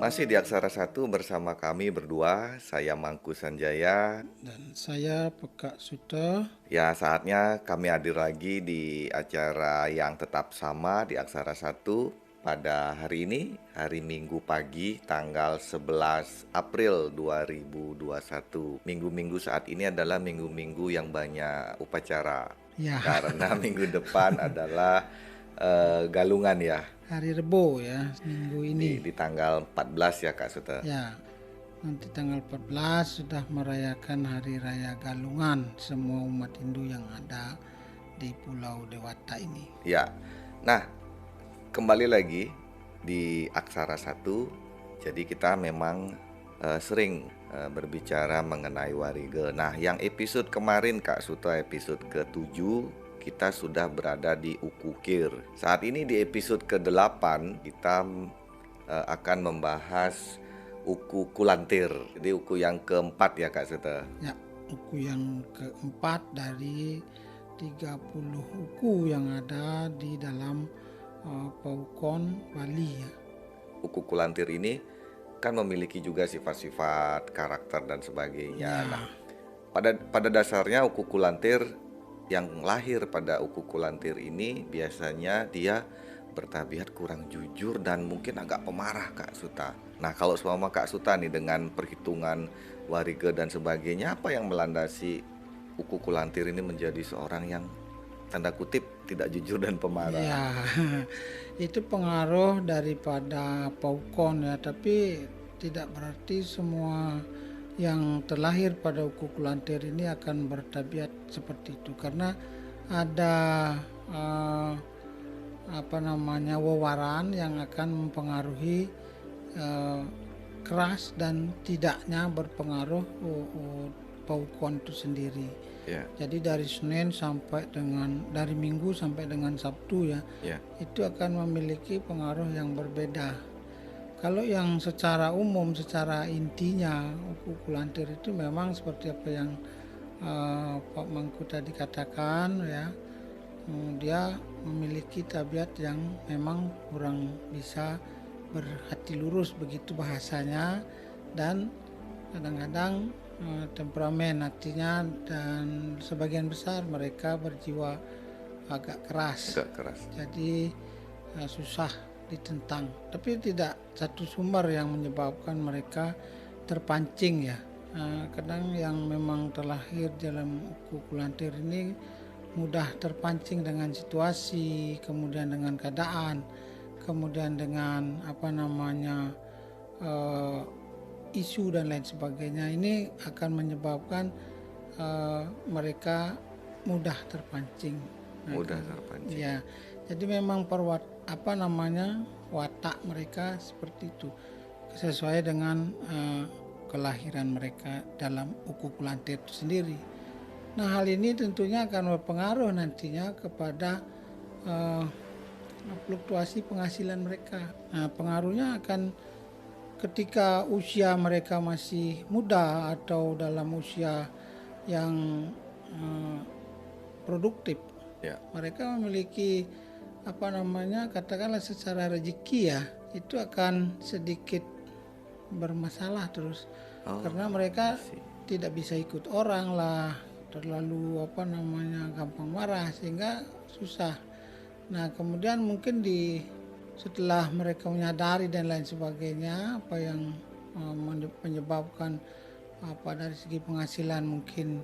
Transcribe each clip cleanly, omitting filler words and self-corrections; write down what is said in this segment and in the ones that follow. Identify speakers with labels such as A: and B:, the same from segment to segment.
A: Masih di Aksara Satu bersama kami berdua, saya Mangku Sanjaya.
B: Dan saya Pekak Suto.
A: Ya, saatnya kami hadir lagi di acara yang tetap sama di Aksara Satu pada hari ini, hari Minggu pagi, tanggal 11 April 2021. Minggu-minggu saat ini adalah minggu-minggu yang banyak upacara.
B: Ya,
A: Karena minggu depan adalah Galungan ya,
B: hari Rebo ya, minggu ini.
A: di tanggal 14 ya Kak Suta.
B: Ya, nanti tanggal 14 sudah merayakan Hari Raya Galungan semua umat Hindu yang ada di Pulau Dewata ini.
A: Ya, nah kembali lagi di Aksara Satu. Jadi kita memang sering berbicara mengenai Warige. Nah, yang episode kemarin Kak Suto, episode ke-7, kita sudah berada di Ukukir. Saat ini di episode ke-8 kita akan membahas Uku Kulantir. Jadi uku yang keempat ya Kak Suto.
B: Ya, uku yang keempat dari 30 uku yang ada di dalam Paukon Bali ya.
A: Uku Kulantir ini kan memiliki juga sifat-sifat karakter dan sebagainya.
B: Ya.
A: Nah, pada dasarnya Uku Kulantir yang lahir pada Uku Kulantir ini biasanya dia bertabiat kurang jujur dan mungkin agak pemarah Kak Suta. Nah, kalau seumpama Kak Suta nih dengan perhitungan Warige dan sebagainya, apa yang melandasi Uku Kulantir ini menjadi seorang yang tanda kutip tidak jujur dan pemarah?
B: Ya, itu pengaruh daripada Paukon ya, tapi tidak berarti semua yang terlahir pada uku Kulantir ini akan bertabiat seperti itu, karena ada wewaran yang akan mempengaruhi keras dan tidaknya berpengaruh Paukon itu sendiri.
A: Ya,
B: Jadi dari Senin sampai dengan dari Minggu sampai dengan Sabtu ya,
A: ya,
B: itu akan memiliki pengaruh yang berbeda. Kalau yang secara umum, secara intinya uku Kulantir itu memang seperti apa yang Pak Mangku tadi katakan ya, dia memiliki tabiat yang memang kurang bisa berhati lurus begitu bahasanya, dan kadang-kadang temperamen artinya, dan sebagian besar mereka berjiwa agak keras,
A: agak keras.
B: jadi susah ditentang. Tapi tidak satu sumber yang menyebabkan mereka terpancing ya. Kadang yang memang terlahir dalam uku Kulantir ini mudah terpancing dengan situasi, kemudian dengan keadaan, kemudian dengan isu dan lain sebagainya. Ini akan menyebabkan mereka mudah terpancing.
A: Mudah terpancing.
B: Ya, jadi memang watak mereka seperti itu, sesuai dengan kelahiran mereka dalam uku Kulantir itu sendiri. Nah, hal ini tentunya akan berpengaruh nantinya kepada fluktuasi penghasilan mereka. Nah, pengaruhnya akan ketika usia mereka masih muda atau dalam usia yang produktif,
A: Ya,
B: mereka memiliki katakanlah secara rezeki ya, itu akan sedikit bermasalah terus, karena mereka tidak bisa ikut orang lah, terlalu gampang marah sehingga susah. Nah, kemudian mungkin setelah mereka menyadari dan lain sebagainya, apa yang menyebabkan dari segi penghasilan mungkin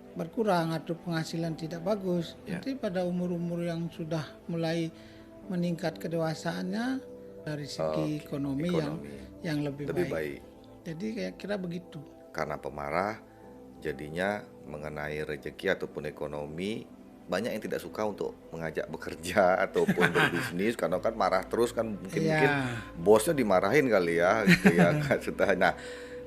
B: berkurang atau penghasilan tidak bagus, nanti pada umur-umur yang sudah mulai meningkat kedewasaannya, dari segi ekonomi yang lebih baik. Jadi kira-kira begitu.
A: Karena pemarah, jadinya mengenai rezeki ataupun ekonomi banyak yang tidak suka untuk mengajak bekerja ataupun berbisnis, karena kan marah terus kan, mungkin bosnya dimarahin kali ya gitu ya Kak Suta. Nah,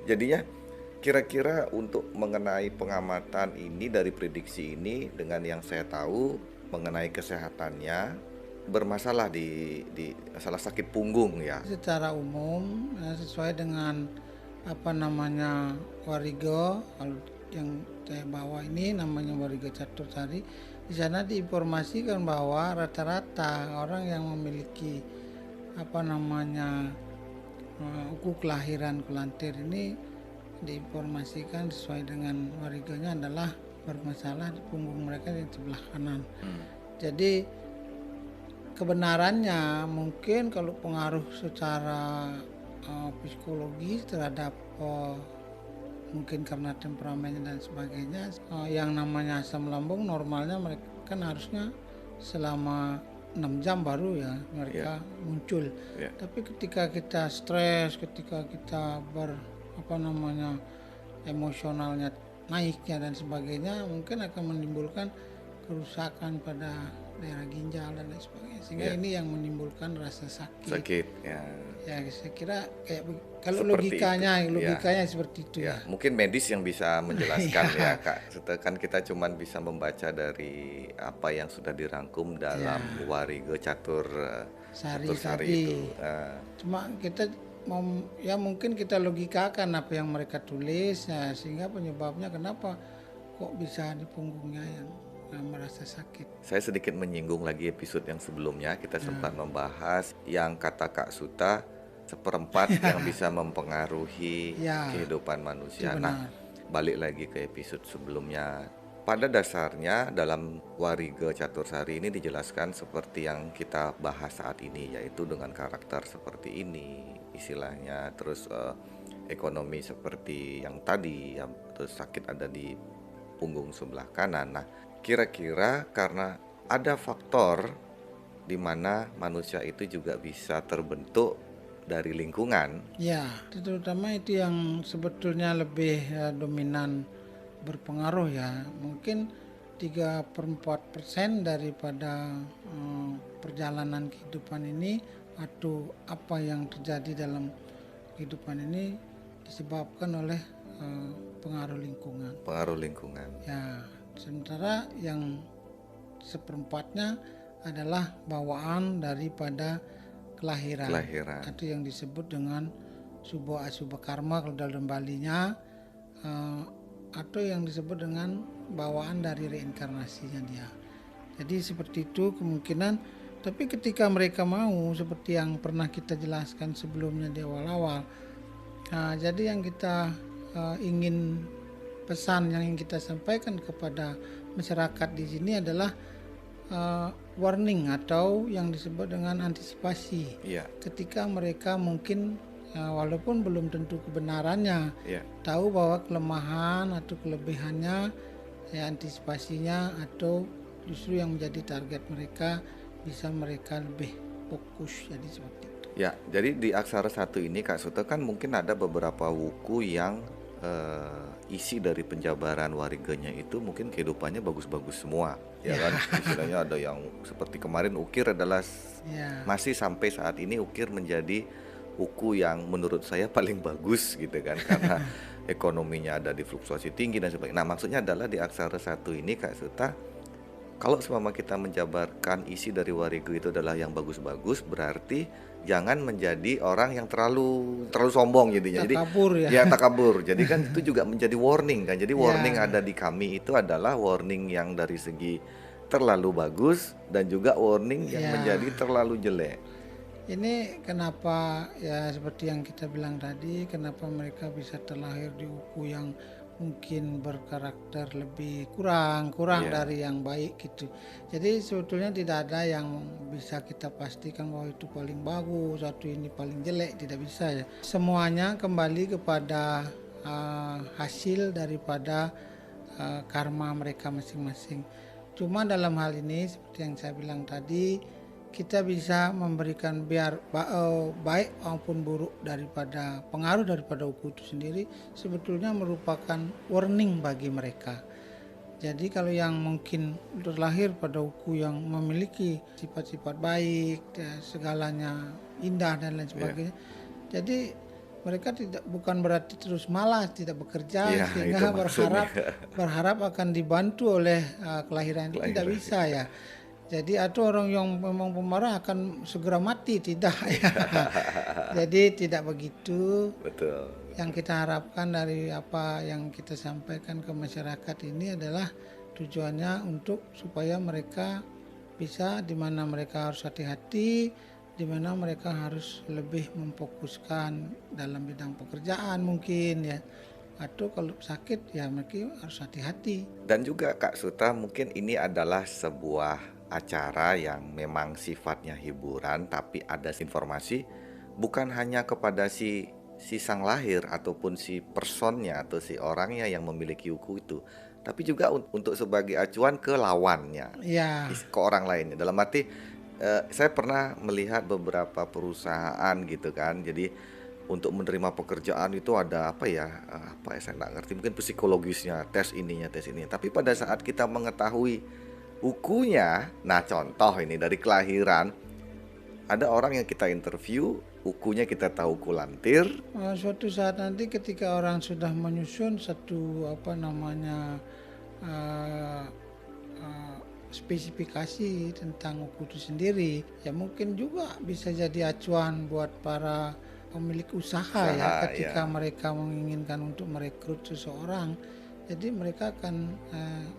A: jadinya kira-kira untuk mengenai pengamatan ini dari prediksi ini, dengan yang saya tahu mengenai kesehatannya bermasalah di masalah sakit punggung ya.
B: Secara umum sesuai dengan Warige, kalau yang saya bawa ini namanya Warige Catursari. Di sana diinformasikan bahwa rata-rata orang yang memiliki uku kelahiran Kulantir ini diinformasikan sesuai dengan wariganya adalah bermasalah di punggung mereka yang sebelah kanan. Jadi kebenarannya mungkin kalau pengaruh secara psikologis terhadap mungkin karena temperamennya dan sebagainya, yang namanya asam lambung normalnya mereka kan harusnya selama 6 jam baru ya mereka muncul. Tapi ketika kita stres, ketika kita emosionalnya naiknya dan sebagainya, mungkin akan menimbulkan kerusakan pada daerah ginjal dan lain sebagainya, sehingga ini yang menimbulkan rasa sakit ya. Ya saya kira kayak kalau logikanya seperti itu ya.
A: Mungkin medis yang bisa menjelaskan ya Kak. Kan kita cuman bisa membaca dari apa yang sudah dirangkum dalam Warige Catur Sari itu.
B: Cuma kita mungkin kita logikakan apa yang mereka tulis ya, sehingga penyebabnya kenapa kok bisa di punggungnya yang merasa sakit.
A: Saya sedikit menyinggung lagi episode yang sebelumnya, kita sempat membahas yang kata Kak Suta seperempat yang bisa mempengaruhi kehidupan manusia. Nah, balik lagi ke episode sebelumnya. Pada dasarnya dalam Warige Catur Sari ini dijelaskan seperti yang kita bahas saat ini, yaitu dengan karakter seperti ini istilahnya, terus ekonomi seperti yang tadi, terus sakit ada di punggung sebelah kanan. Nah, kira-kira karena ada faktor di mana manusia itu juga bisa terbentuk dari lingkungan.
B: Ya, terutama itu yang sebetulnya lebih dominan berpengaruh ya. Mungkin 3/4% daripada perjalanan kehidupan ini atau apa yang terjadi dalam kehidupan ini disebabkan oleh pengaruh lingkungan.
A: Pengaruh lingkungan.
B: Ya. Sementara yang seperempatnya adalah bawaan daripada kelahiran. Atau yang disebut dengan subha asubha karma kalau dalam Balinya, atau yang disebut dengan bawaan dari reinkarnasinya dia. Jadi seperti itu kemungkinan. Tapi ketika mereka mau seperti yang pernah kita jelaskan sebelumnya di awal-awal, jadi yang kita ingin pesan yang ingin kita sampaikan kepada masyarakat di sini adalah warning atau yang disebut dengan antisipasi. Ketika mereka mungkin walaupun belum tentu kebenarannya, tahu bahwa kelemahan atau kelebihannya, antisipasinya atau justru yang menjadi target mereka bisa mereka lebih fokus, jadi seperti itu.
A: Ya, jadi di Aksara 1 ini Kak Suta kan mungkin ada beberapa wuku yang isi dari penjabaran wariganya itu mungkin kehidupannya bagus-bagus semua ya kan. Istilahnya ada yang seperti kemarin ukir adalah masih sampai saat ini ukir menjadi wuku yang menurut saya paling bagus gitu kan, karena ekonominya ada di fluktuasi tinggi dan sebagainya. Nah, maksudnya adalah di Aksara 1 ini Kak Suta, kalau selama kita menjabarkan isi dari Warige itu adalah yang bagus-bagus, berarti jangan menjadi orang yang terlalu sombong jadinya.
B: Takabur
A: ya. Takabur. Jadi kan itu juga menjadi warning kan. Jadi warning ada di kami itu adalah warning yang dari segi terlalu bagus dan juga warning yang menjadi terlalu jelek.
B: Ini kenapa ya seperti yang kita bilang tadi, kenapa mereka bisa terlahir di uku yang mungkin berkarakter lebih kurang dari yang baik gitu. Jadi sebetulnya tidak ada yang bisa kita pastikan bahwa itu paling bagus, satu ini paling jelek, tidak bisa ya. Semuanya kembali kepada hasil daripada karma mereka masing-masing. Cuma dalam hal ini seperti yang saya bilang tadi, kita bisa memberikan baik maupun buruk daripada pengaruh daripada uku itu sendiri sebetulnya merupakan warning bagi mereka. Jadi kalau yang mungkin terlahir pada uku yang memiliki sifat-sifat baik, segalanya indah dan lain sebagainya, jadi mereka bukan berarti terus malas tidak bekerja sehingga berharap akan dibantu oleh kelahiran itu, tidak bisa ya. Jadi atau orang yang memang pemarah akan segera mati, tidak ya. Jadi tidak begitu.
A: Betul.
B: Yang kita harapkan dari apa yang kita sampaikan ke masyarakat ini adalah tujuannya untuk supaya mereka bisa, di mana mereka harus hati-hati di mana mereka harus lebih memfokuskan dalam bidang pekerjaan mungkin ya, atau kalau sakit ya mereka harus hati-hati.
A: Dan juga Kak Suta, mungkin ini adalah sebuah acara yang memang sifatnya hiburan, tapi ada informasi bukan hanya kepada si sang lahir ataupun si personnya atau si orangnya yang memiliki buku itu, tapi juga untuk sebagai acuan ke lawannya,
B: Ya,
A: ke orang lainnya. Dalam arti saya pernah melihat beberapa perusahaan gitu kan. Jadi untuk menerima pekerjaan itu ada apa ya? Apa ya, saya nggak ngerti. Mungkin psikologisnya, tes ininya, tes ini. Tapi pada saat kita mengetahui bukunya, nah contoh ini dari kelahiran, ada orang yang kita interview, bukunya kita tahu kulantir.
B: suatu saat nanti ketika orang sudah menyusun satu eh, eh, spesifikasi tentang buku itu sendiri, ya mungkin juga bisa jadi acuan buat para pemilik usaha ya, ketika mereka menginginkan untuk merekrut seseorang. Jadi mereka akan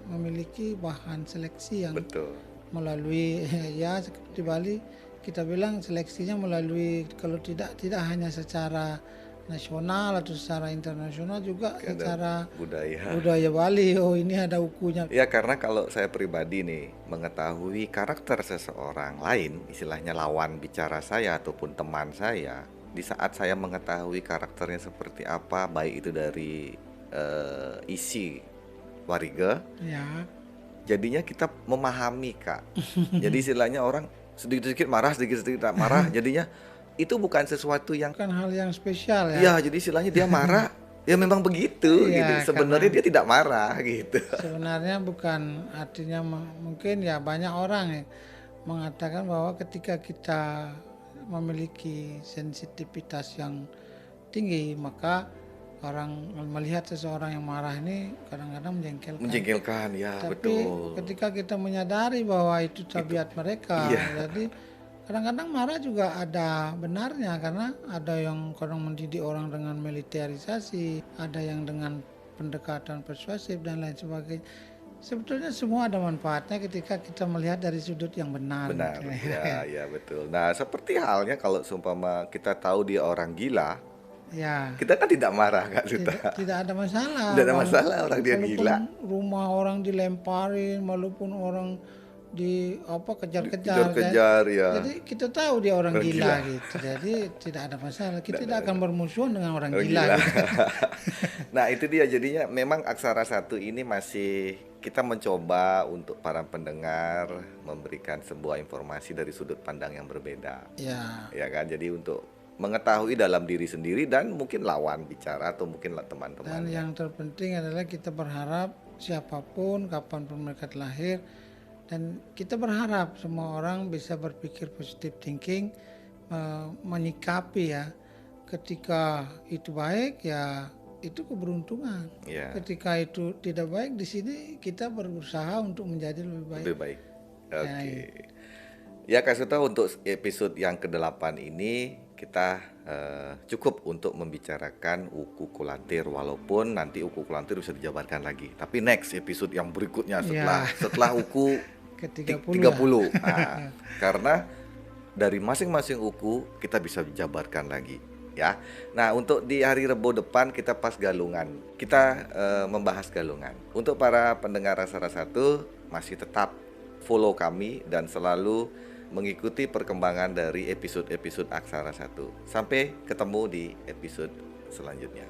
B: memiliki bahan seleksi yang
A: Betul.
B: melalui ya seperti di Bali kita bilang seleksinya melalui, kalau tidak hanya secara nasional atau secara internasional, juga secara budaya Bali. Oh, ini ada ukunya.
A: Ya, karena kalau saya pribadi nih mengetahui karakter seseorang lain, istilahnya lawan bicara saya ataupun teman saya, di saat saya mengetahui karakternya seperti apa, baik itu dari isi warga,
B: Ya,
A: jadinya kita memahami Kak. Jadi istilahnya orang sedikit-sedikit marah, sedikit-sedikit tak marah, jadinya itu bukan sesuatu yang
B: kan hal yang spesial ya.
A: ya, jadi istilahnya dia marah ya memang begitu
B: Iya,
A: gitu. Sebenarnya dia tidak marah gitu.
B: Sebenarnya bukan artinya mungkin ya banyak orang yang mengatakan bahwa ketika kita memiliki sensitivitas yang tinggi, maka orang melihat seseorang yang marah ini kadang-kadang
A: Menjengkelkan ya,
B: Tapi
A: betul.
B: ketika kita menyadari bahwa itu tabiat mereka,
A: Iya.
B: jadi kadang-kadang marah juga ada benarnya, karena ada yang kadang mendidik orang dengan militerisasi, ada yang dengan pendekatan persuasif dan lain sebagainya. Sebetulnya semua ada manfaatnya ketika kita melihat dari sudut yang benar.
A: Benar,
B: gitu.
A: ya betul. Nah, seperti halnya kalau seumpama kita tahu dia orang gila,
B: Ya,
A: kita kan tidak marah Kak Suta.
B: tidak ada masalah.
A: Tidak ada masalah orang dia
B: Walaupun
A: gila.
B: rumah orang dilemparin, walaupun orang kejar-kejar kan.
A: Kejar-kejar ya.
B: Jadi kita tahu dia orang gila gitu. Jadi tidak ada masalah. Kita tidak akan bermusuhan dengan orang gila. Gitu.
A: Nah, itu dia, jadinya memang Aksara Satu ini masih kita mencoba untuk para pendengar memberikan sebuah informasi dari sudut pandang yang berbeda.
B: Ya.
A: Ya kan? Jadi untuk mengetahui dalam diri sendiri dan mungkin lawan bicara atau mungkin teman-teman.
B: Dan yang terpenting adalah kita berharap siapapun, kapanpun mereka lahir, dan kita berharap semua orang bisa berpikir positive thinking, menyikapi ya, ketika itu baik ya itu keberuntungan.
A: Ya.
B: Ketika itu tidak baik, di sini kita berusaha untuk menjadi lebih baik.
A: Lebih baik. Oke. Ya Kak Suta, untuk episode yang ke-8 ini kita cukup untuk membicarakan uku kulantir, walaupun nanti uku kulantir bisa dijabarkan lagi. Tapi next episode yang berikutnya setelah uku
B: ke-30.
A: Nah, karena dari masing-masing uku kita bisa jabarkan lagi ya. Nah, untuk di hari Rebo depan kita pas galungan. Kita membahas galungan. Untuk para pendengar Aksara Satu masih tetap follow kami dan selalu mengikuti perkembangan dari episode-episode Aksara Satu. Sampai ketemu di episode selanjutnya.